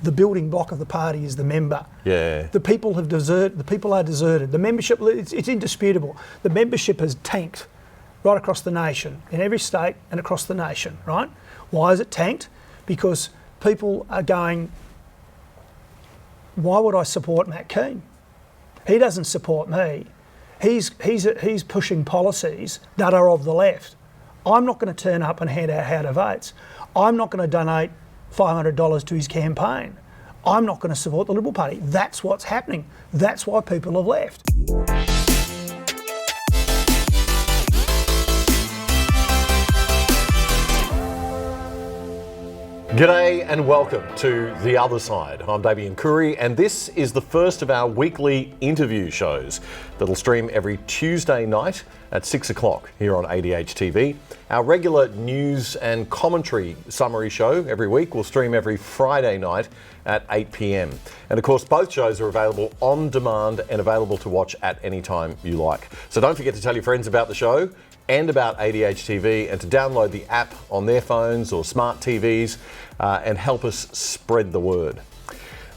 the building block of the party is the member. Yeah. The people have deserted. The people are deserted. The membership, it's indisputable. The membership has tanked right across the nation, in every state and across the nation, right? Why is it tanked? Because people are going, why would I support Matt Keane? He doesn't support me. He's pushing policies that are of the left. I'm not going to turn up and hand out how to votes. I'm not going to donate $500 to his campaign. I'm not going to support the Liberal Party. That's what's happening. That's why people have left. G'day and welcome to The Other Side. I'm Damian Coory and this is the first of our weekly interview shows that'll stream every Tuesday night at 6 o'clock here on ADH TV. Our regular news and commentary summary show every week will stream every Friday night at 8 p.m. And of course, both shows are available on demand and available to watch at any time you like. So don't forget to tell your friends about the show and about ADH TV, and to download the app on their phones or smart TVs and help us spread the word.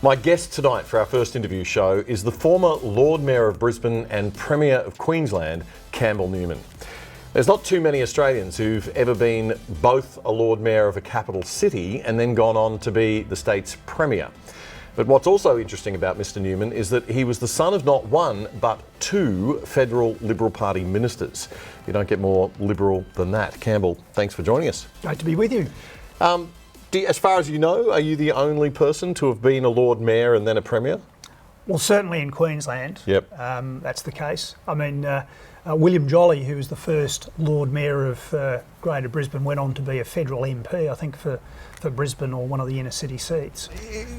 My guest tonight for our first interview show is the former Lord Mayor of Brisbane and Premier of Queensland, Campbell Newman. There's not too many Australians who've ever been both a Lord Mayor of a capital city and then gone on to be the state's Premier. But what's also interesting about Mr Newman is that he was the son of not one, but two federal Liberal Party ministers. You don't get more Liberal than that. Campbell, thanks for joining us. Great to be with you. As far as you know, are you the only person to have been a Lord Mayor and then a Premier? Well, certainly in Queensland, Yep. That's the case. I mean, William Jolly, who was the first Lord Mayor of Greater Brisbane, went on to be a federal MP, I think, for Brisbane or one of the inner city seats.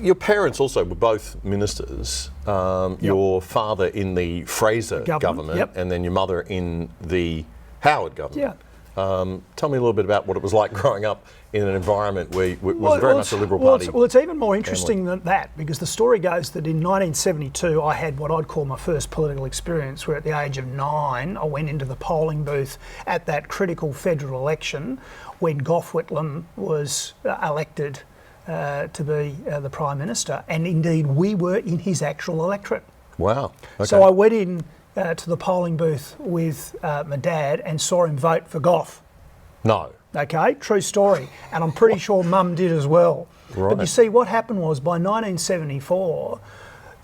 Your parents also were both ministers. Your father in the Fraser government yep. and then your mother in the Howard government. Yeah. Tell me a little bit about what it was like growing up in an environment where it was very much a Liberal Party. Well, it's even more interesting than that, because the story goes that in 1972 I had what I'd call my first political experience, where at the age of 9 I went into the polling booth at that critical federal election when Gough Whitlam was elected to be the Prime Minister, and indeed we were in his actual electorate. Wow. Okay. So I went in to the polling booth with my dad and saw him vote for Gough. No. Okay, true story. And I'm pretty sure Mum did as well. Right. But you see, what happened was by 1974,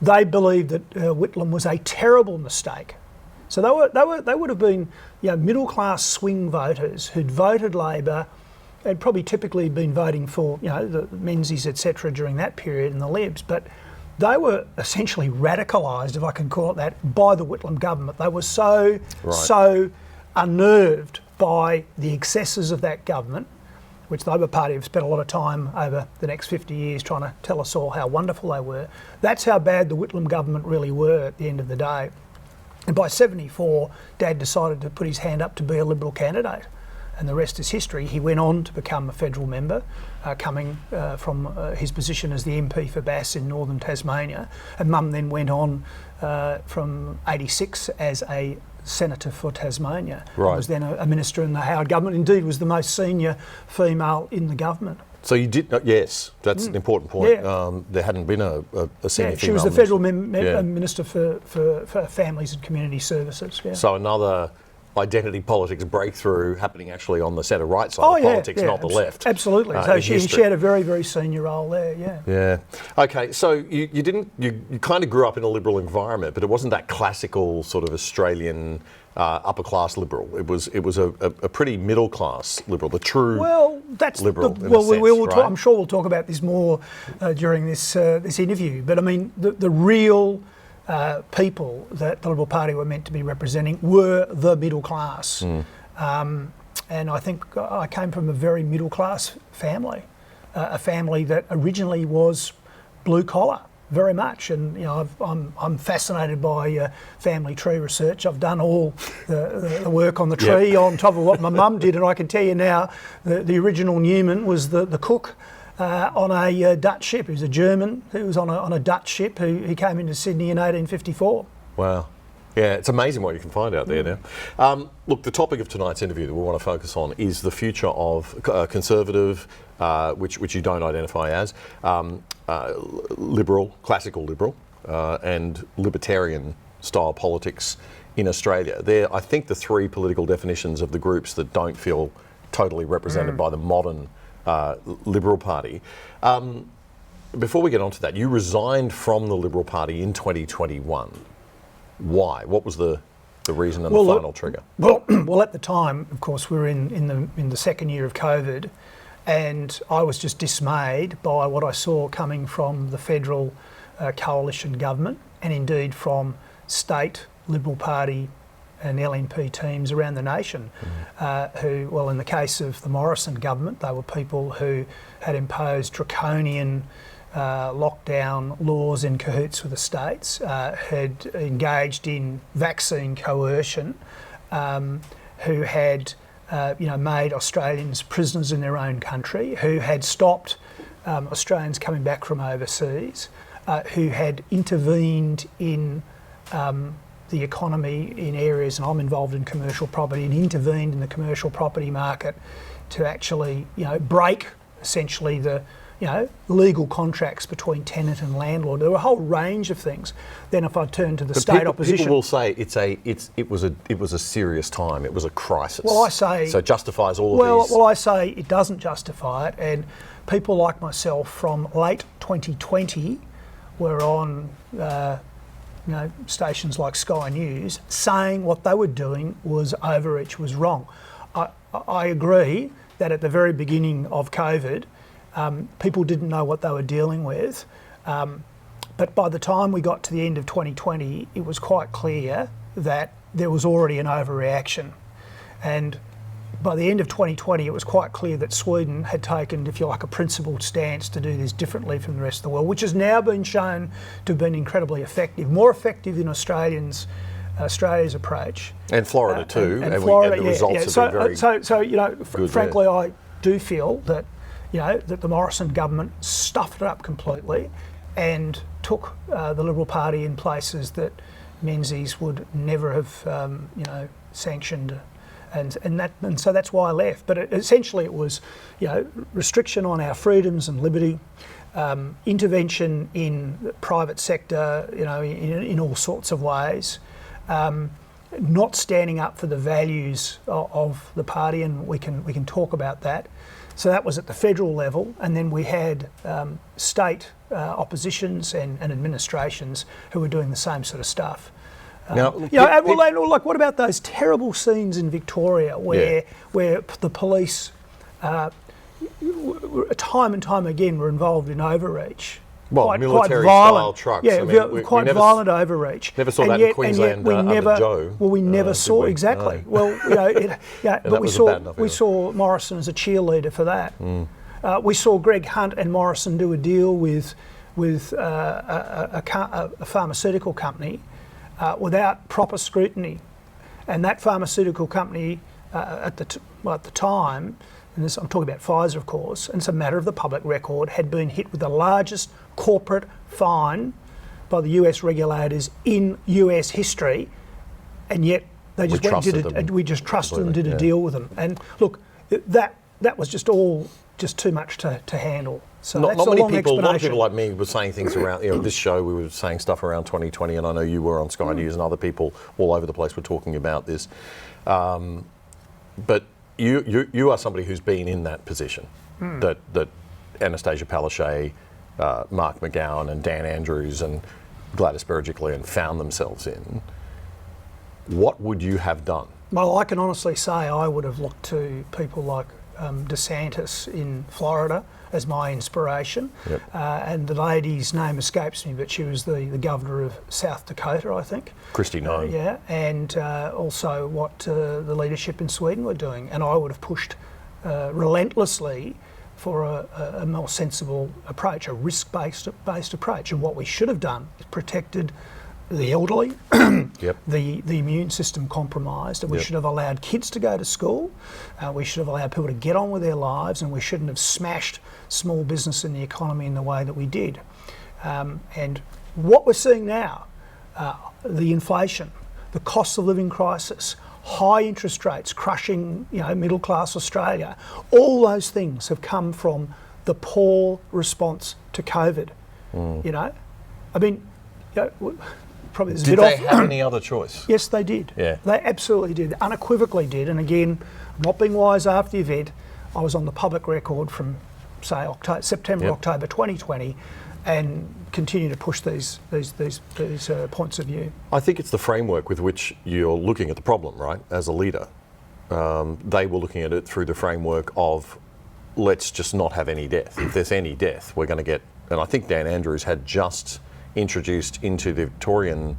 they believed that Whitlam was a terrible mistake. So they would have been, middle class swing voters who'd voted Labor, and probably typically been voting for the Menzies, etc. during that period, and the Libs, but they were essentially radicalised, if I can call it that, by the Whitlam government. They were so unnerved by the excesses of that government, which the Labor Party have spent a lot of time over the next 50 years trying to tell us all how wonderful they were. That's how bad the Whitlam government really were at the end of the day. And by 74, Dad decided to put his hand up to be a Liberal candidate. And the rest is history. He went on to become a federal member, coming from his position as the MP for Bass in northern Tasmania. And Mum then went on from 86 as a senator for Tasmania. Right. Was then a minister in the Howard government. Indeed, was the most senior female in the government. So you did, yes, that's an important point. Yeah. There hadn't been a senior female. She was the federal minister for families and community services. Yeah. So another identity politics breakthrough happening actually on the centre right side of politics, not the left. Absolutely. So she had a very, very senior role there, yeah. Yeah. Okay, so you kind of grew up in a Liberal environment, but it wasn't that classical sort of Australian upper class Liberal. It was a pretty middle class Liberal, the true Liberal. I'm sure we'll talk about this more during this interview. But I mean, the real people that the Liberal Party were meant to be representing were the middle class. And I think I came from a very middle class family, a family that originally was blue collar very much. And I'm fascinated by family tree research. I've done all the work on the tree on top of what my mum did, and I can tell you now the original Newman was the cook on a Dutch ship. He was a German who was on a Dutch ship who came into Sydney in 1854. Wow. Yeah, it's amazing what you can find out there now. Look, the topic of tonight's interview that we want to focus on is the future of conservative, which you don't identify as, liberal, classical liberal, and libertarian style politics in Australia. They're, I think, the three political definitions of the groups that don't feel totally represented by the modern Liberal Party. Before we get on to that, you resigned from the Liberal Party in 2021. Why? What was the reason and the final trigger? Well, at the time, of course, we were in the second year of COVID, and I was just dismayed by what I saw coming from the federal coalition government, and indeed from state Liberal Party and LNP teams around the nation, who, well, in the case of the Morrison government, they were people who had imposed draconian lockdown laws in cahoots with the states, had engaged in vaccine coercion, who had made Australians prisoners in their own country, who had stopped Australians coming back from overseas, who had intervened in the economy in areas, and I'm involved in commercial property, and intervened in the commercial property market to actually, break essentially the legal contracts between tenant and landlord. There were a whole range of things. Then, if I turn to the state opposition, people will say it was a serious time. It was a crisis. Well, I say so. It justifies all of these. Well, I say it doesn't justify it, and people like myself from late 2020 were on stations like Sky News saying what they were doing was overreach, was wrong. I agree that at the very beginning of COVID, people didn't know what they were dealing with, but by the time we got to the end of 2020, it was quite clear that there was already an overreaction. And by the end of 2020, it was quite clear that Sweden had taken, if you like, a principled stance to do this differently from the rest of the world, which has now been shown to have been incredibly effective, more effective than Australia's approach. And Florida too, and Florida, and the results have been very good frankly, there. I do feel that that the Morrison government stuffed it up completely and took the Liberal Party in places that Menzies would never have sanctioned. And so that's why I left. But essentially it was, restriction on our freedoms and liberty, intervention in the private sector, in all sorts of ways, not standing up for the values of the party, and we can talk about that. So that was at the federal level, and then we had state oppositions and administrations who were doing the same sort of stuff. What about those terrible scenes in Victoria where the police, time and time again, were involved in overreach? Well, military-style trucks. Quite violent overreach. Never saw that in Queensland under Joe. Well, we never saw exactly. No. Well, but we saw Morrison as a cheerleader for that. We saw Greg Hunt and Morrison do a deal with a pharmaceutical company without proper scrutiny, and that pharmaceutical company at the time, and I'm talking about Pfizer, of course, and it's a matter of the public record, had been hit with the largest corporate fine by the US regulators in US history, and yet they just we just trusted them, did a deal with them. And look, that was just too much to handle. So not many people like me were saying things around, this show we were saying stuff around 2020, and I know you were on Sky News and other people all over the place were talking about this. But you are somebody who's been in that position, that Anastasia Palaszczuk, Mark McGowan and Dan Andrews and Gladys Berejiklian found themselves in. What would you have done? Well, I can honestly say I would have looked to people like DeSantis in Florida as my inspiration. Yep. And the lady's name escapes me, but she was the governor of South Dakota, I think. Kristi Noem. And also what the leadership in Sweden were doing. And I would have pushed relentlessly for a more sensible approach, a risk-based approach. And what we should have done is protected the elderly, the immune system compromised, and we should have allowed kids to go to school, we should have allowed people to get on with their lives, and we shouldn't have smashed small business and the economy in the way that we did. And what we're seeing now, the inflation, the cost of living crisis, high interest rates crushing, middle class Australia. All those things have come from the poor response to COVID. Probably there's a bit Did they off. have any other choice? Yes, they did. Yeah. They absolutely did, unequivocally did. And again, not being wise after the event, I was on the public record from, say, September, October 2020, and continue to push these points of view. I think it's the framework with which you're looking at the problem, right? As a leader, they were looking at it through the framework of, let's just not have any death. If there's any death, we're going to get. And I think Dan Andrews had just introduced into the Victorian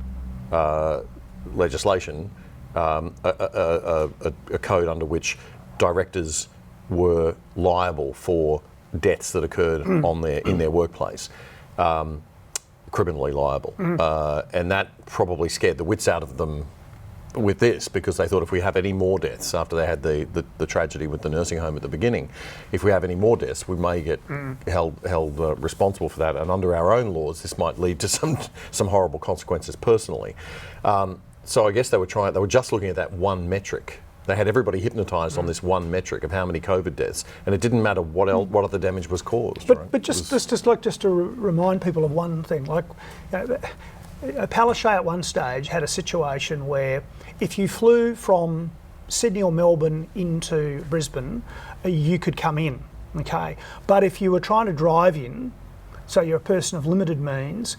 legislation a code under which directors were liable for deaths that occurred in their workplace, criminally liable, and that probably scared the wits out of them with this, because they thought if we have any more deaths after they had the tragedy with the nursing home at the beginning, if we have any more deaths, we may get held responsible for that, and under our own laws, this might lead to some horrible consequences personally. So I guess they were just looking at that one metric. They had everybody hypnotised on this one metric of how many COVID deaths, and it didn't matter what other damage was caused. But just to remind people of one thing, Palaszczuk at one stage had a situation where if you flew from Sydney or Melbourne into Brisbane, you could come in, okay? But if you were trying to drive in, so you're a person of limited means,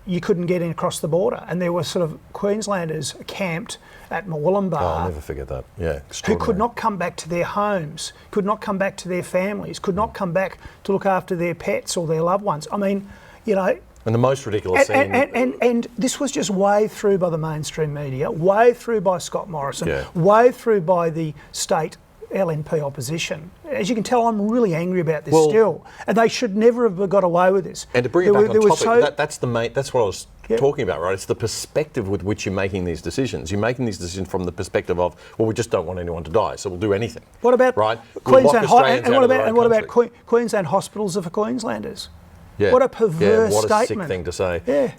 you couldn't get in across the border. And there were sort of Queenslanders camped at Murwillumbah. Oh, I'll never forget that. Yeah, who could not come back to their homes, could not come back to their families, could not come back to look after their pets or their loved ones. I mean, And the most ridiculous thing... And this was just waved through by the mainstream media, waved through by Scott Morrison, waved through by the state LNP opposition. As you can tell, I'm really angry about this still. And they should never have got away with this. And to bring it back on topic, that's what I was talking about, right? It's the perspective with which you're making these decisions. You're making these decisions from the perspective of, well, we just don't want anyone to die, so we'll do anything. What about right? Queensland? And what about Queensland hospitals are for Queenslanders? Yeah. What a perverse what statement. Sick thing to say. Yeah.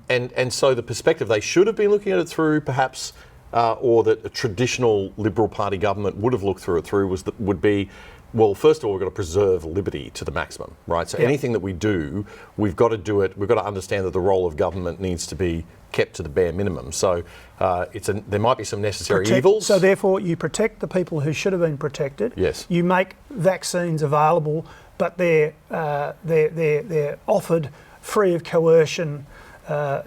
And so the perspective they should have been looking at it through, perhaps, or that a traditional Liberal Party government would have looked through it through, would be, well, first of all, we've got to preserve liberty to the maximum, right? So anything that we do, we've got to do it. We've got to understand that the role of government needs to be kept to the bare minimum. So there might be some necessary evils. So therefore, you protect the people who should have been protected. Yes. You make vaccines available, but they're offered free of coercion. There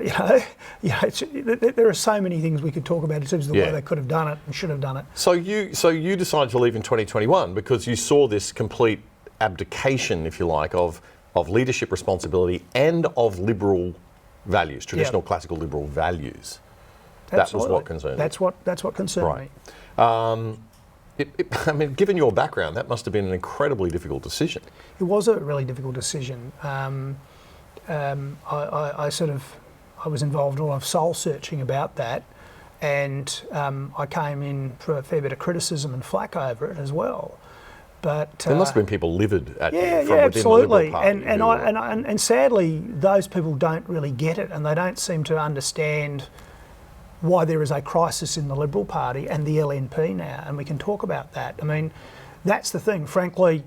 are so many things we could talk about in terms of the way they could have done it and should have done it. So you decided to leave in 2021 because you saw this complete abdication, if you like, of leadership responsibility and of liberal values, traditional classical liberal values. Absolutely. That was what concerned you. That's what concerned me. I mean, given your background, that must have been an incredibly difficult decision. It was a really difficult decision. I was involved in a lot of soul searching about that, and I came in for a fair bit of criticism and flack over it as well. But there must have been people livid at you from within absolutely. the Liberal Party. And sadly, those people don't really get it, and they don't seem to understand why there is a crisis in the Liberal Party and the LNP now, and we can talk about that. I mean, that's the thing. Frankly,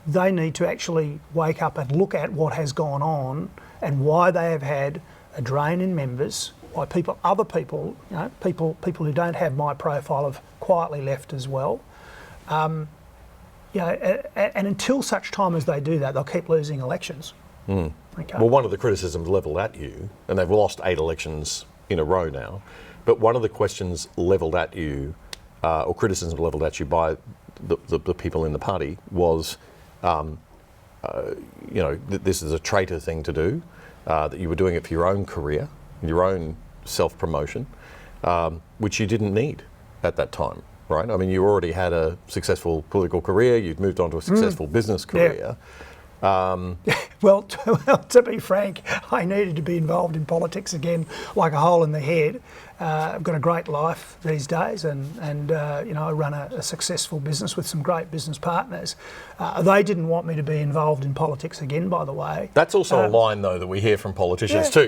they need to actually wake up and look at what has gone on and why they have had a drain in members, why other people, people who don't have my profile have quietly left as well. And until such time as they do that, they'll keep losing elections. Okay. Well, one of the criticisms levelled at you, and they've lost 8 elections in a row now, but one of the questions levelled at you, or criticism levelled at you by the people in the party was, this is a traitor thing to do, that you were doing it for your own career, your own self-promotion, which you didn't need at that time, right? I mean, you already had a successful political career, you'd moved on to a successful business career. Well, to be frank, I needed to be involved in politics again, like a hole in the head. I've got a great life these days, and I run a successful business with some great business partners. They didn't want me to be involved in politics again, by the way. That's also a line, though, that we hear from politicians too. I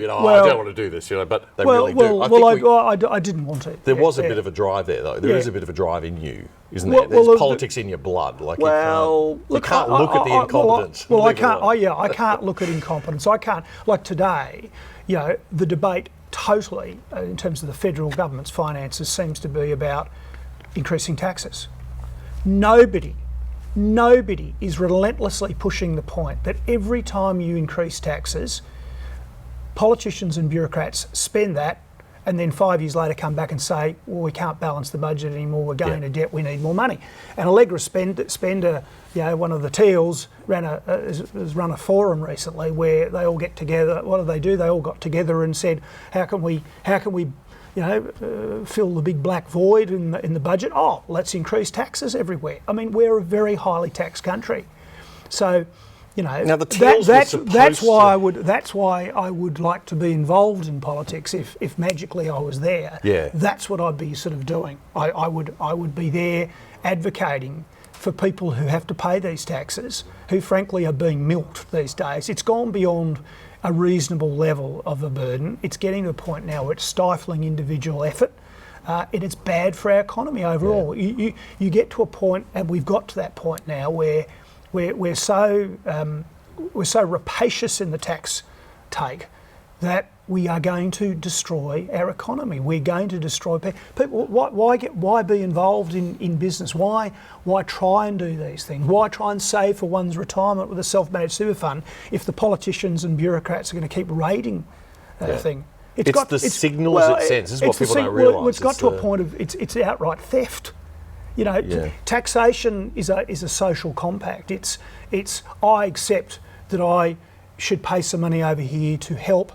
don't want to do this, but they well, really do. I didn't want to. There was a bit of a drive there, though. There is a bit of a drive in you, isn't there? Well, There's politics in your blood. Like you can't look at the incompetence. I can't look at incompetence. I can't. Like today, the debate totally, in terms of the federal government's finances, seems to be about increasing taxes. Nobody is relentlessly pushing the point that every time you increase taxes, politicians and bureaucrats spend that and then 5 years later come back and say, well, we can't balance the budget anymore, we're going into debt, we need more money. And Allegra Spender, one of the teals, has run a forum recently where they all get together. What do? They all got together and said, how can we fill the big black void in the budget? Oh, let's increase taxes everywhere. I mean, we're a very highly taxed country. So, now the teals that's why I would like to be involved in politics if magically I was there. Yeah. That's what I'd be sort of doing. I would be there advocating for people who have to pay these taxes, who frankly are being milked these days. It's gone beyond a reasonable level of a burden. It's getting to a point now where it's stifling individual effort. And it's bad for our economy overall. Yeah. You get to a point, and we've got to that point now where we're so rapacious in the tax take that we are going to destroy our economy. We're going to destroy people. Why be involved in business? Why try and do these things? Why try and save for one's retirement with a self-managed super fund if the politicians and bureaucrats are going to keep raiding that thing? It's the signals it sends. This is what people don't realise. Well, it's got to a point of it's outright theft. Taxation is a social compact. It's I accept that I should pay some money over here to help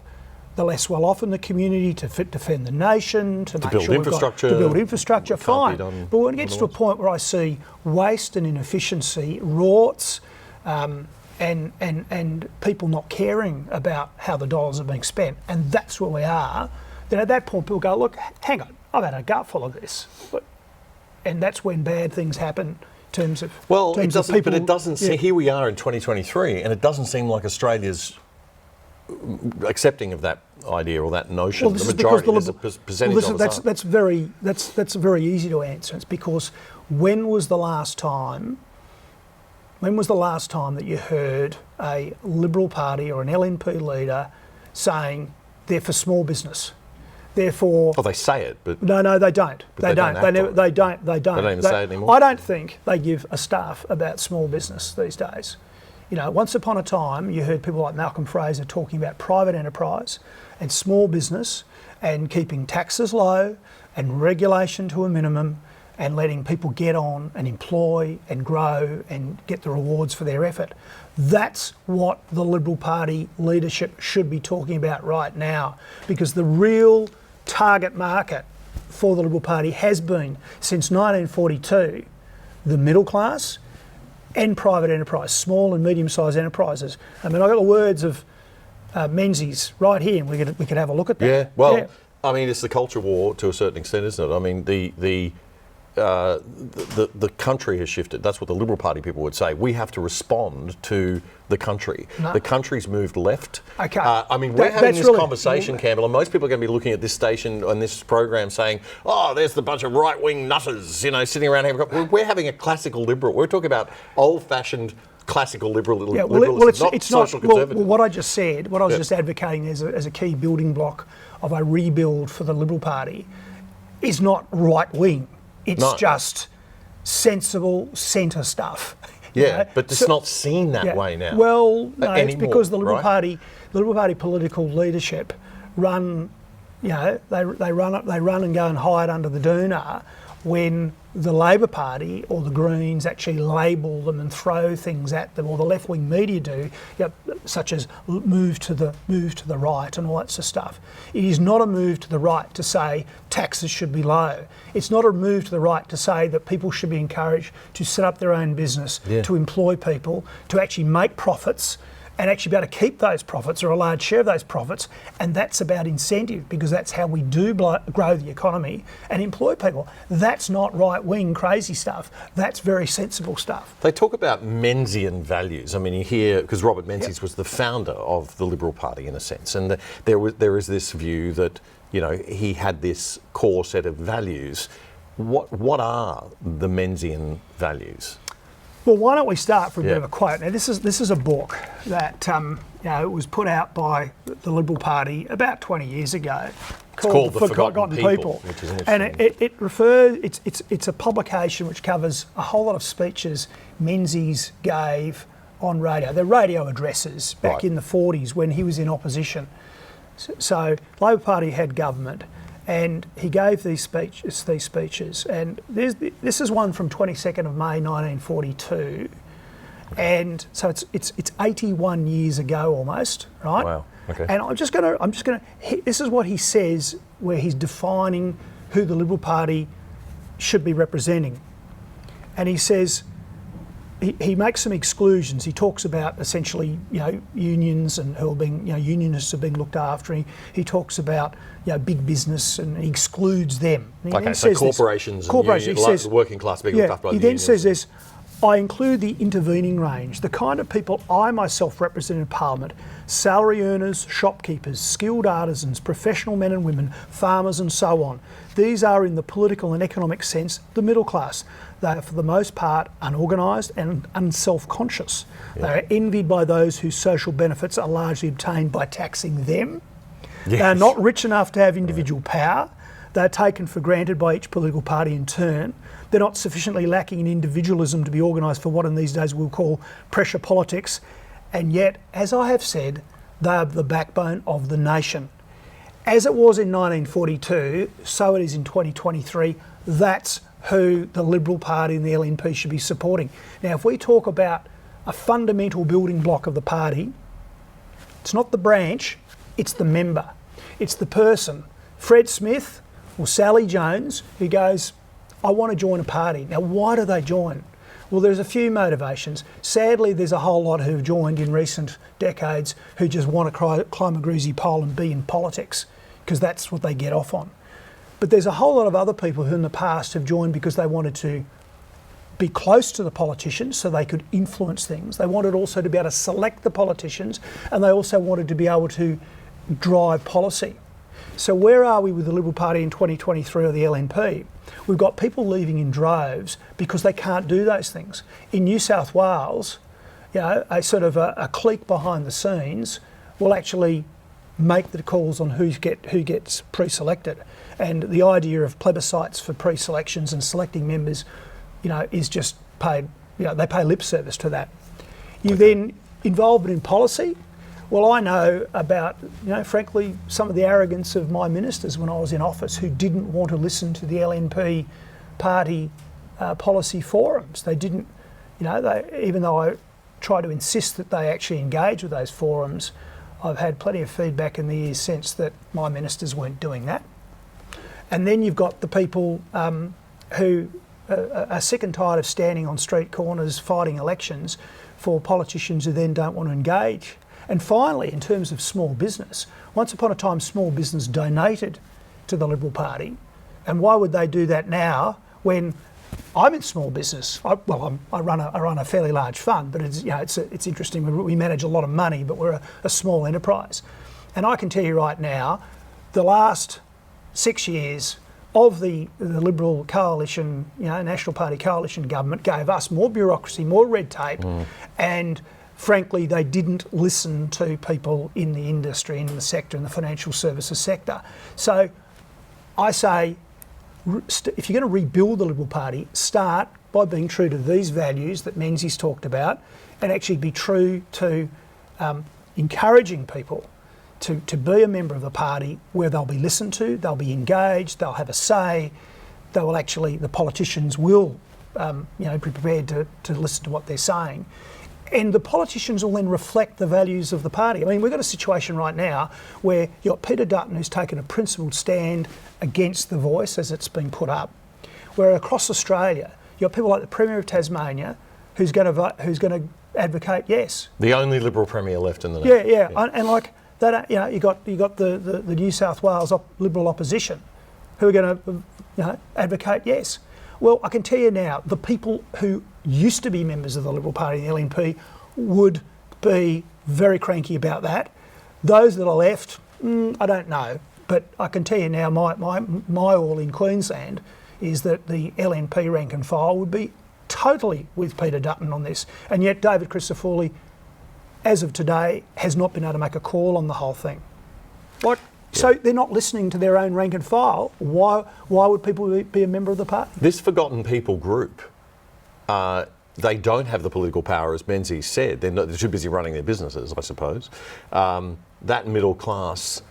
the less well off in the community, to defend the nation, to make build sure infrastructure. To build infrastructure, fine. But when it gets to a otherwise. point where I see waste and inefficiency, rorts, and people not caring about how the dollars are being spent, and that's where we are, then at that point people go, look, hang on, I've had a gutful of this. And that's when bad things happen in terms of it doesn't. people, but it doesn't. Yeah. Here we are in 2023, and it doesn't seem like Australia's accepting of that idea or that notion. Well, the majority is a percentage of us. That's very easy to answer. It's because when was the last time that you heard a Liberal Party or an LNP leader saying they're for small business? Therefore, they say it, but no, they don't. They don't. They don't. They don't even say it anymore. I don't think they give a stuff about small business these days. Once upon a time, you heard people like Malcolm Fraser talking about private enterprise and small business and keeping taxes low and regulation to a minimum and letting people get on and employ and grow and get the rewards for their effort. That's what the Liberal Party leadership should be talking about right now, because the real target market for the Liberal Party has been, since 1942, the middle class and private enterprise, small and medium-sized enterprises. I mean, I've got the words of Menzies right here, and we could have a look at that. Yeah, well, I mean, it's the culture war to a certain extent, isn't it? I mean, the country has shifted. That's what the Liberal Party people would say. We have to respond to the country. No. The country's moved left. Okay. I mean, we're having this conversation, Campbell, and most people are going to be looking at this station and this program saying, oh, there's the bunch of right-wing nutters, sitting around here. We're having a classical liberal. We're talking about old-fashioned classical liberalism, not social conservative. What I just said, what I was just advocating as a key building block of a rebuild for the Liberal Party is not right-wing. It's just sensible centre stuff. Yeah, but it's not seen that way now. Well, no, anymore, it's because the Liberal right? Party political leadership run, they run and go and hide under the doona when the Labor Party or the Greens actually label them and throw things at them, or the left-wing media do, such as move to the right and all that sort of stuff. It is not a move to the right to say taxes should be low. It's not a move to the right to say that people should be encouraged to set up their own business, to employ people, to actually make profits, and actually be able to keep those profits or a large share of those profits. And that's about incentive, because that's how we do grow the economy and employ people. That's not right-wing crazy stuff. That's very sensible stuff. They talk about Menzian values. I mean, you hear, because Robert Menzies was the founder of the Liberal Party in a sense, and there is this view that, you know, he had this core set of values. What are the Menzian values? Well, why don't we start from a bit of a quote? Now, this is a book that was put out by the Liberal Party about 20 years ago. It's called The Forgotten People, which is interesting. And it refers. It's a publication which covers a whole lot of speeches Menzies gave on radio. They're radio addresses back in the 40s when he was in opposition. So Labor Party had government, and he gave these speeches, and this is one from 22nd of May 1942, and so it's 81 years ago almost, right? Wow. Okay. And I'm just gonna. This is what he says, where he's defining who the Liberal Party should be representing, and he says. He makes some exclusions. He talks about essentially, unions and who are being, unionists are being looked after. And he talks about, big business, and he excludes them. And he so corporations, he says, the working class being looked after by the unions. He then says this: I include the intervening range, the kind of people I myself represent in Parliament: salary earners, shopkeepers, skilled artisans, professional men and women, farmers, and so on. These are, in the political and economic sense, the middle class. They are, for the most part, unorganised and unself-conscious. Yeah. They are envied by those whose social benefits are largely obtained by taxing them. Yes. They are not rich enough to have individual power. They are taken for granted by each political party in turn. They're not sufficiently lacking in individualism to be organised for what in these days we'll call pressure politics. And yet, as I have said, they are the backbone of the nation. As it was in 1942, so it is in 2023. That's who the Liberal Party and the LNP should be supporting. Now, if we talk about a fundamental building block of the party, it's not the branch, it's the member. It's the person, Fred Smith or Sally Jones, who goes, I want to join a party. Now, why do they join? Well, there's a few motivations. Sadly, there's a whole lot who've joined in recent decades who just want to climb a greasy pole and be in politics, because that's what they get off on. But there's a whole lot of other people who in the past have joined because they wanted to be close to the politicians so they could influence things. They wanted also to be able to select the politicians, and they also wanted to be able to drive policy. So where are we with the Liberal Party in 2023 or the LNP? We've got people leaving in droves because they can't do those things. In New South Wales, a sort of a clique behind the scenes will actually make the calls on who gets pre-selected. And the idea of plebiscites for pre-selections and selecting members, is just paid, they pay lip service to that. Then involvement in policy. Well, I know about, frankly, some of the arrogance of my ministers when I was in office, who didn't want to listen to the LNP party policy forums. They didn't, even though I try to insist that they actually engage with those forums, I've had plenty of feedback in the years since that my ministers weren't doing that. And then you've got the people who are sick and tired of standing on street corners fighting elections for politicians who then don't want to engage. And finally, in terms of small business, once upon a time small business donated to the Liberal Party. And why would they do that now when I'm in small business? I run a fairly large fund, but it's interesting. We manage a lot of money, but we're a small enterprise. And I can tell you right now, the last 6 years of the Liberal coalition, National Party coalition government gave us more bureaucracy, more red tape, and frankly, they didn't listen to people in the industry, in the sector, in the financial services sector. So I say, if you're going to rebuild the Liberal Party, start by being true to these values that Menzies talked about, and actually be true to encouraging people to be a member of the party where they'll be listened to, they'll be engaged, they'll have a say, the politicians will be prepared to listen to what they're saying. And the politicians will then reflect the values of the party. I mean, we've got a situation right now where you've got Peter Dutton, who's taken a principled stand against the Voice as it's been put up, where across Australia, you've got people like the Premier of Tasmania, who's going to advocate yes. The only Liberal Premier left in the Yeah, nation. yeah. And like that, you got the New South Wales Liberal opposition who are going to advocate yes. Well, I can tell you now, the people who used to be members of the Liberal Party, the LNP, would be very cranky about that. Those that are left, I don't know. But I can tell you now, my all in Queensland is that the LNP rank and file would be totally with Peter Dutton on this. And yet David Christoforley, as of today, has not been able to make a call on the whole thing. What? Yeah. So they're not listening to their own rank and file. Why would people be a member of the party? This forgotten people group, they don't have the political power, as Menzies said. They're too busy running their businesses, I suppose. That middle class,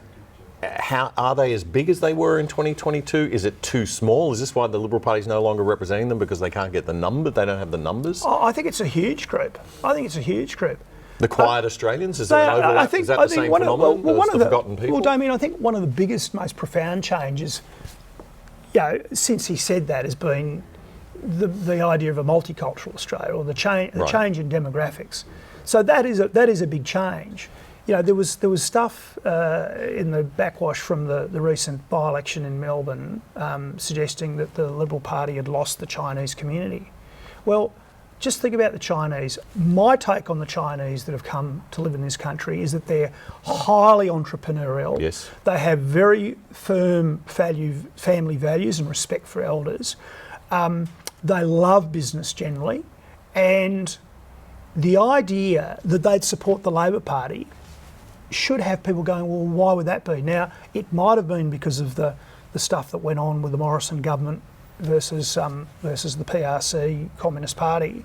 how are they as big as they were in 2022? Is it too small? Is this why the Liberal Party is no longer representing them, because they can't get the number? They don't have the numbers? I think it's a huge group. The quiet Australians? Is there an overlap? Is that the same phenomenon as the forgotten people? Well, Damian, I think one of the biggest, most profound changes, since he said that, has been the idea of a multicultural Australia, or the change in demographics. So that is a big change. There was stuff in the backwash from the recent by-election in Melbourne suggesting that the Liberal Party had lost the Chinese community. Well, just think about the Chinese. My take on the Chinese that have come to live in this country is that they're highly entrepreneurial. Yes. They have very firm family values and respect for elders. They love business generally. And the idea that they'd support the Labor Party should have people going, well, why would that be? Now, it might have been because of the stuff that went on with the Morrison government versus the PRC Communist Party.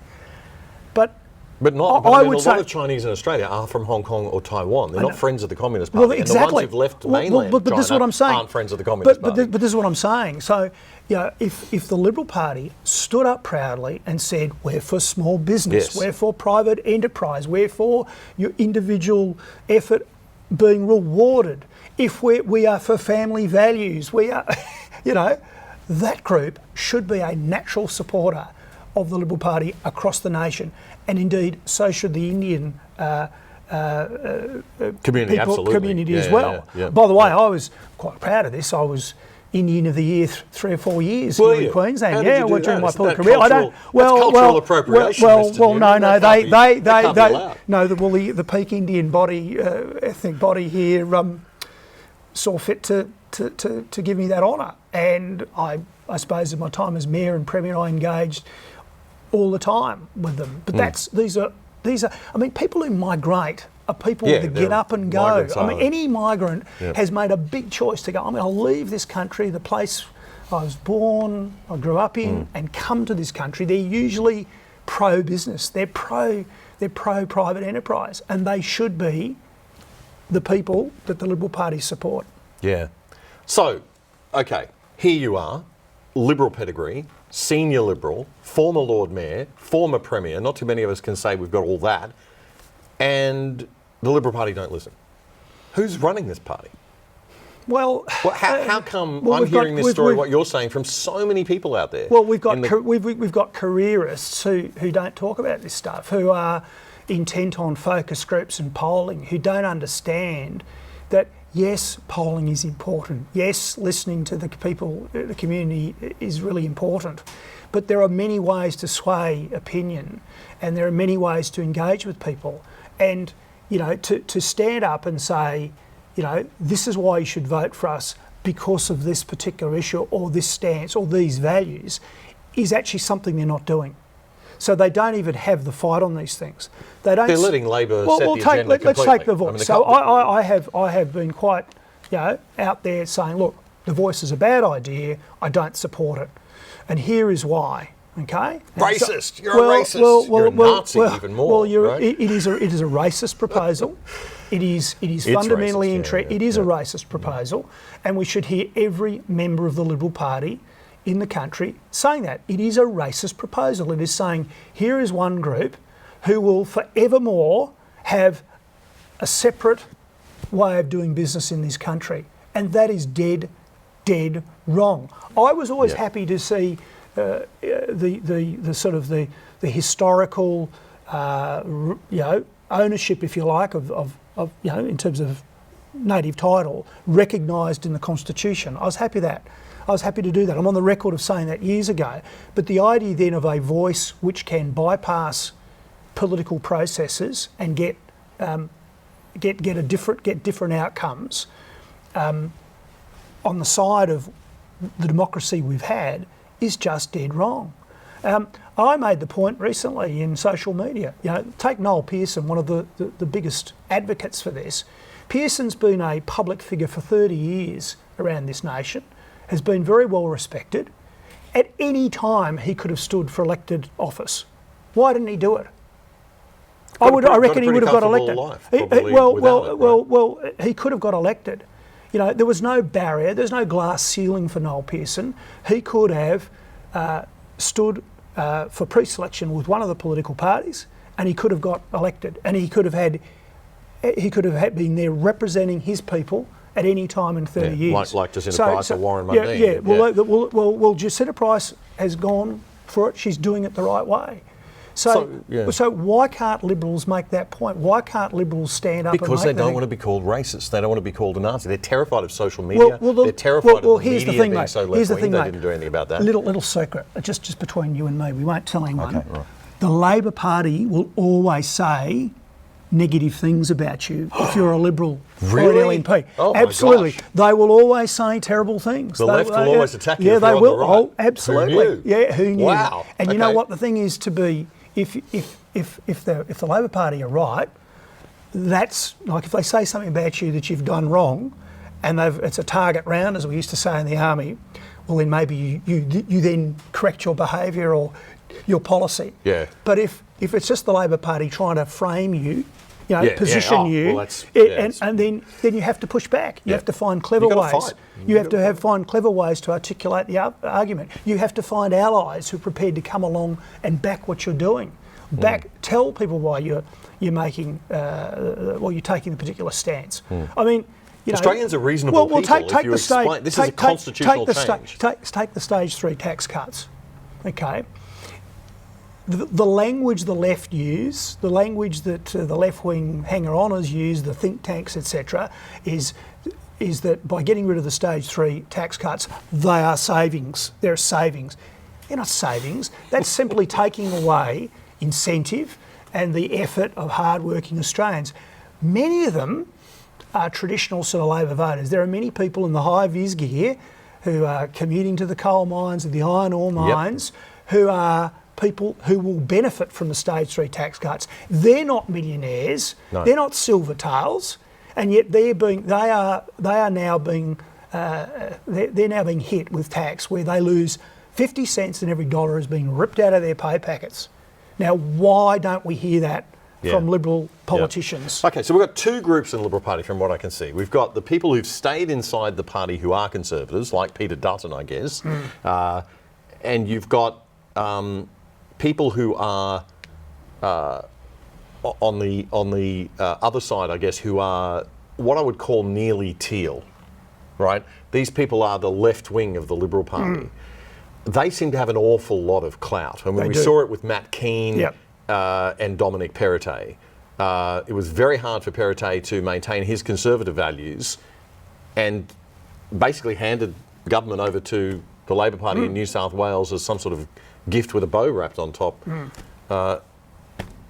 But a lot of Chinese in Australia are from Hong Kong or Taiwan. They're not friends of the Communist Party. Well, exactly. And the ones who've left mainland but this is what I'm saying. aren't friends of the Communist Party. But this is what I'm saying. So, if the Liberal Party stood up proudly and said, we're for small business, we're for private enterprise, we're for your individual effort being rewarded, if we are for family values, we are, that group should be a natural supporter of the Liberal Party across the nation. And indeed, so should the Indian community as well. Yeah. By the way, I was quite proud of this. I was Indian of the Year 3 or 4 years here in Queensland. During my political career. Cultural appropriation. The peak Indian body, ethnic body here, saw fit to give me that honour. And I suppose in my time as mayor and premier, I engaged all the time with them. But these are. I mean, people who migrate are people that get up and go. I mean, any migrant has made a big choice to go, I'll leave this country, the place I was born, I grew up in, and come to this country. They're usually pro-business. They're pro-private enterprise, and they should be the people that the Liberal Party support. Yeah. So, okay, here you are, Liberal pedigree, senior Liberal, former Lord Mayor, former Premier. Not too many of us can say we've got all that. And the Liberal Party don't listen. Who's running this party? Well, how come I'm hearing this story, what you're saying, from so many people out there? Well, we've got careerists who don't talk about this stuff, who are intent on focus groups and polling, who don't understand that, yes, polling is important. Yes, listening to the people, the community is really important. But there are many ways to sway opinion, and there are many ways to engage with people. And, to stand up and say, this is why you should vote for us because of this particular issue or this stance or these values, is actually something they're not doing. So they don't even have the fight on these things. They're letting Labor set the agenda completely. Let's take the Voice. I have been quite, out there saying, look, the Voice is a bad idea. I don't support it, and here is why. Okay. Racist. You're a racist. You're a Nazi even more. Right? It is a racist proposal. It is fundamentally it is a racist proposal, and we should hear every member of the Liberal Party in the country saying that. It is a racist proposal. It is saying, here is one group who will forevermore have a separate way of doing business in this country. And that is dead wrong. I was always happy to see the historical ownership, if you like, of in terms of native title, recognised in the Constitution. I was happy to do that. I'm on the record of saying that years ago. But the idea then of a voice which can bypass political processes and get different outcomes on the side of the democracy we've had is just dead wrong. I made the point recently in social media. Take Noel Pearson, one of the biggest advocates for this. Pearson's been a public figure for 30 years around this nation, has been very well respected. At any time, he could have stood for elected office. Why didn't he do it? I reckon he would have got elected. He could have got elected. There was no barrier, there's no glass ceiling for Noel Pearson. He could have stood for pre-selection with one of the political parties, and he could have got elected, and he could have been there representing his people at any time in 30 years. Like Jacinta Price or Warren Mundine. Well, Jacinta Price has gone for it. She's doing it the right way. So why can't Liberals make that point? Why can't Liberals stand up because and make they don't want to be called racist. They don't want to be called a Nazi. They're terrified of social media. They're terrified of the media being so left-wing. They didn't do anything about that. Little secret, just between you and me. We won't tell anyone. Okay, right. The Labor Party will always say negative things about you if you're a Liberal or an LNP. Oh, absolutely. My gosh. They will always say terrible things. The left will always attack you. Yeah, if they you're will. on the right. Oh, absolutely. Who knew? Yeah, who knew? Wow. And you know what the thing is to be, if the Labor Party are right, that's like if they say something about you that you've done wrong, and it's a target round, as we used to say in the army. Well, then maybe you then correct your behaviour or your policy. Yeah. But if it's just the Labor Party trying to frame you, position you, and then you have to push back. You have to find clever ways. You have to find clever ways to articulate the argument. You have to find allies who are prepared to come along and back what you're doing. Tell people why you're making, you're taking a particular stance. I mean, Australians are reasonable people. Take the stage. This is a constitutional change. Take the stage 3 tax cuts. Okay. The language the left use, the language that the left-wing hanger-oners use, the think tanks, etc., is that by getting rid of the stage 3 tax cuts, they are savings. They're savings. They're not savings. That's simply taking away incentive and the effort of hard-working Australians. Many of them are traditional sort of Labor voters. There are many people in the high-vis gear who are commuting to the coal mines and the iron ore mines who are people who will benefit from the stage 3 tax cuts. They're not millionaires. No. They're not silver tails, and yet they're now being hit with tax where they lose 50 cents in every dollar is being ripped out of their pay packets. Now, why don't we hear that from Liberal politicians? Okay, so we've got two groups in the Liberal Party from what I can see. We've got the people who've stayed inside the party who are Conservatives, like Peter Dutton, I guess, and you've got people who are on the other side, I guess, who are what I would call nearly teal, right? These people are the left wing of the Liberal Party. They seem to have an awful lot of clout. I mean, we saw it with Matt Keane and Dominic Perrottet. It was very hard for Perrottet to maintain his conservative values and basically handed government over to the Labor Party in New South Wales as some sort of gift with a bow wrapped on top.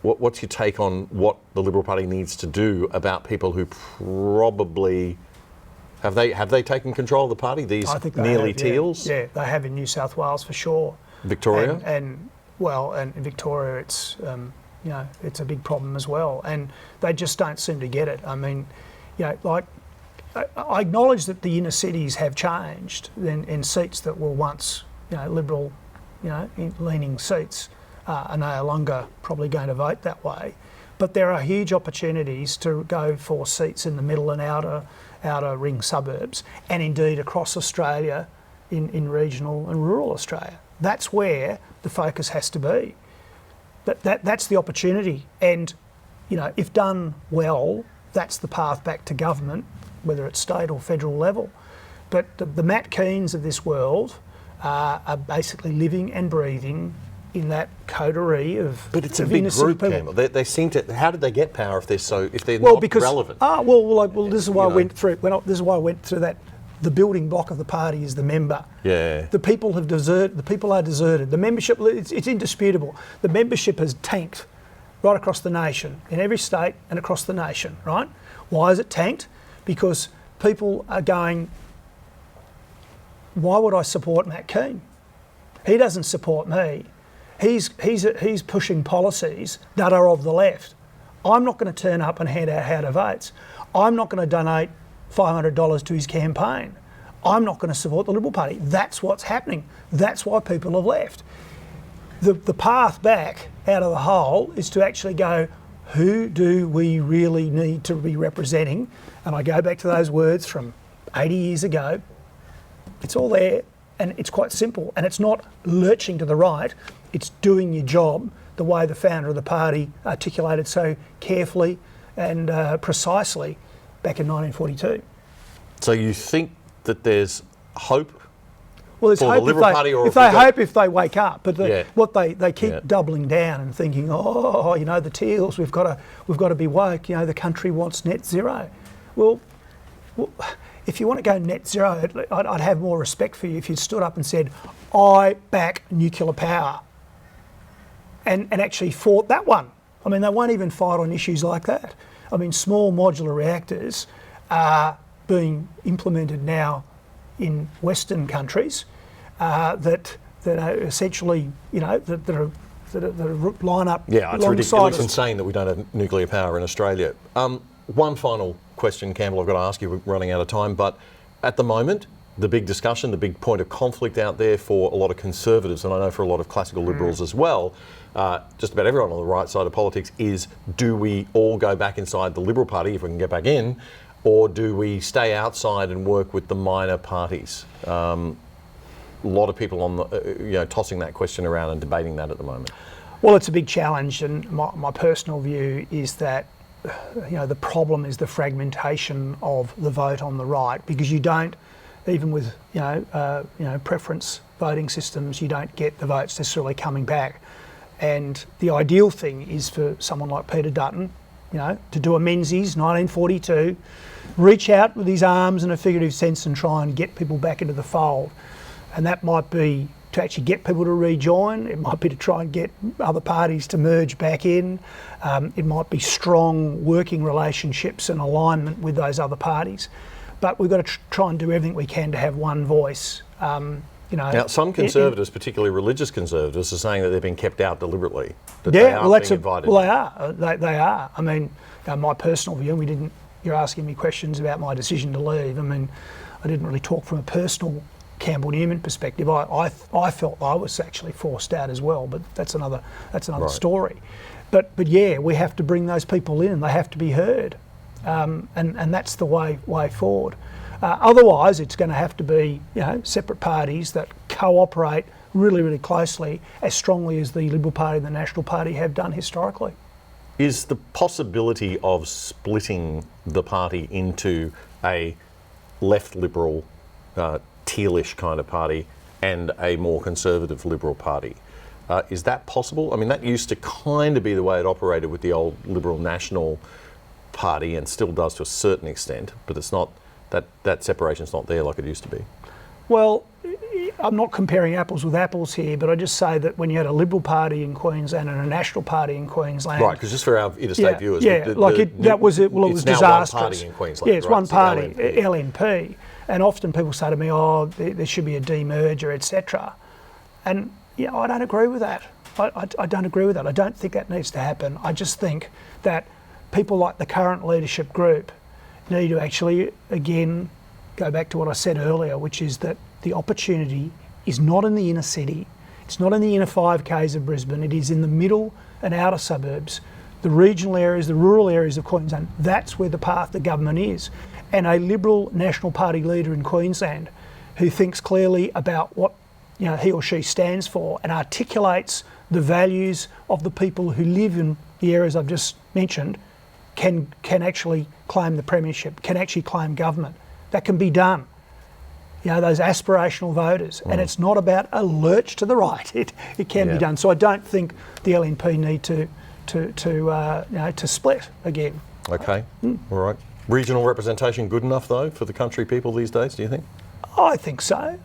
What's your take on what the Liberal Party needs to do about people who probably have they taken control of the party? These nearly teals. Yeah, they have in New South Wales for sure. Victoria and in Victoria, it's it's a big problem as well, and they just don't seem to get it. I mean, I acknowledge that the inner cities have changed, in seats that were once Liberal, leaning seats are no longer probably going to vote that way. But there are huge opportunities to go for seats in the middle and outer ring suburbs, and indeed across Australia in regional and rural Australia. That's where the focus has to be. That's the opportunity, and if done well, that's the path back to government, whether it's state or federal level. But the Matt Keanes of this world are basically living and breathing in that coterie of. But it's a of big innocent group, people. Campbell. They seem to. How did they get power if they're Well, not because relevant? This is why I went through. This is why I went through that. The building block of the party is the member. Yeah. The people have deserted. The people are deserted. The membership. It's indisputable. The membership has tanked right across the nation, in every state and across the nation. Right? Why is it tanked? Because people are going. Why would I support Matt Keane? He doesn't support me. He's pushing policies that are of the left. I'm not going to turn up and hand out how to votes. I'm not going to donate $500 to his campaign. I'm not going to support the Liberal Party. That's what's happening. That's why people have left. The path back out of the hole is to actually go, who do we really need to be representing? And I go back to those words from 80 years ago. It's all there, and it's quite simple. And it's not lurching to the right. It's doing your job the way the founder of the party articulated so carefully and precisely back in 1942. So you think that there's hope? Well, there's for hope the Liberal Party, or if they wake up, but they keep doubling down and thinking, the Teals, we've got to be woke. The country wants net zero. Well, if you want to go net zero, I'd have more respect for you if you'd stood up and said, I back nuclear power, and actually fought that one. I mean, they won't even fight on issues like that. I mean, small modular reactors are being implemented now in Western countries that are essentially, that line up. Yeah, it's alongside ridiculous. us. It's insane that we don't have nuclear power in Australia. One final question, Campbell, I've got to ask you, we're running out of time, but at the moment, the big discussion, the big point of conflict out there for a lot of Conservatives, and I know for a lot of classical Liberals as well, just about everyone on the right side of politics, is do we all go back inside the Liberal Party, if we can get back in, or do we stay outside and work with the minor parties? A lot of people on the, tossing that question around and debating that at the moment. Well, it's a big challenge, and my personal view is that the problem is the fragmentation of the vote on the right, because you don't, even with preference voting systems, you don't get the votes necessarily coming back. And the ideal thing is for someone like Peter Dutton, to do a Menzies 1942, reach out with his arms in a figurative sense and try and get people back into the fold. And that might be to actually get people to rejoin. It might be to try and get other parties to merge back in. It might be strong working relationships and alignment with those other parties. But we've got to try and do everything we can to have one voice. Now, some Conservatives, particularly religious Conservatives, are saying that they've been kept out deliberately. That they are being invited. Well, they are. They are. I mean, my personal view. You're asking me questions about my decision to leave. I mean, I didn't really talk from a personal Campbell Newman perspective. I felt I was actually forced out as well, but that's another right. story. But yeah, we have to bring those people in. They have to be heard, and that's the way forward. Otherwise, it's going to have to be separate parties that cooperate really, really closely, as strongly as the Liberal Party and the National Party have done historically. Is the possibility of splitting the party into a left Liberal, tealish kind of party and a more conservative Liberal Party, is that possible? I mean, that used to kind of be the way it operated with the old Liberal National Party, and still does to a certain extent, but it's not. That separation's not there like it used to be. Well, I'm not comparing apples with apples here, but I just say that when you had a Liberal Party in Queensland and a National Party in Queensland, right? Because just for our interstate viewers, it was disastrous. Now one party in Queensland. Yeah, it's right? one party, LNP. LNP, and often people say to me, there should be a demerger, etc. And I don't agree with that. I don't agree with that. I don't think that needs to happen. I just think that people like the current leadership group need to actually, again, go back to what I said earlier, which is that the opportunity is not in the inner city. It's not in the inner 5Ks of Brisbane. It is in the middle and outer suburbs, the regional areas, the rural areas of Queensland. That's where the path the government is. And a Liberal National Party leader in Queensland who thinks clearly about what he or she stands for and articulates the values of the people who live in the areas I've just mentioned can actually claim the premiership, can actually claim government. That can be done. those aspirational voters. And it's not about a lurch to the right. It can be done. So I don't think the LNP need to split again. Okay, all right. Regional representation good enough though for the country people these days, do you think? I think so.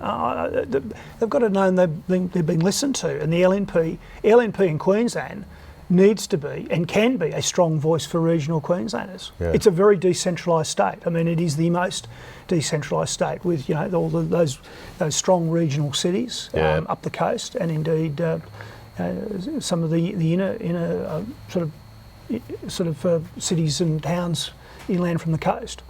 They've got to know they've been listened to, and the LNP in Queensland needs to be and can be a strong voice for regional Queenslanders. Yeah. It's a very decentralised state. I mean, it is the most decentralised state with all those strong regional cities up the coast, and indeed some of the inner sort of cities and towns inland from the coast.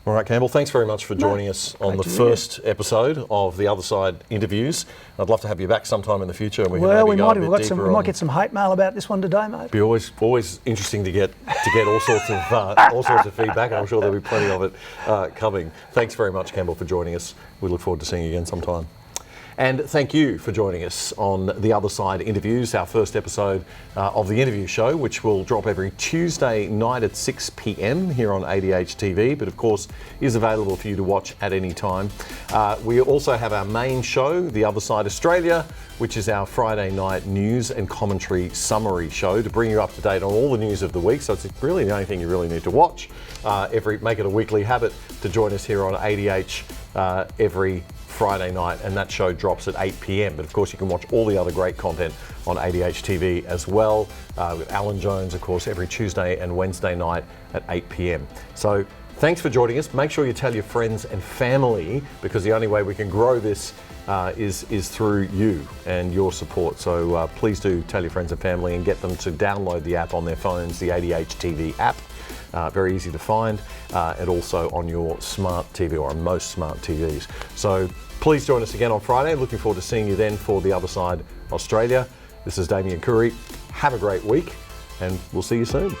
All right, Campbell, thanks very much for joining us on the first episode of the Other Side interviews. I'd love to have you back sometime in the future. And we might get some hate mail about this one today, mate. It'd be always interesting to get all sorts of feedback. I'm sure there'll be plenty of it coming. Thanks very much, Campbell, for joining us. We look forward to seeing you again sometime. And thank you for joining us on The Other Side Interviews, our first episode of the interview show, which will drop every Tuesday night at 6 p.m. here on ADH TV, but of course is available for you to watch at any time. We also have our main show, The Other Side Australia, which is our Friday night news and commentary summary show to bring you up to date on all the news of the week. So it's really the only thing you really need to watch. Make it a weekly habit to join us here on ADH every Friday night, and that show drops at 8 p.m. But of course, you can watch all the other great content on ADH TV as well. With Alan Jones, of course, every Tuesday and Wednesday night at 8 p.m. So thanks for joining us. Make sure you tell your friends and family, because the only way we can grow this is through you and your support. So please do tell your friends and family and get them to download the app on their phones, the ADH TV app. Very easy to find, and also on your smart TV or on most smart TVs. So please join us again on Friday. Looking forward to seeing you then for The Other Side Australia. This is Damian Coory. Have a great week, and we'll see you soon.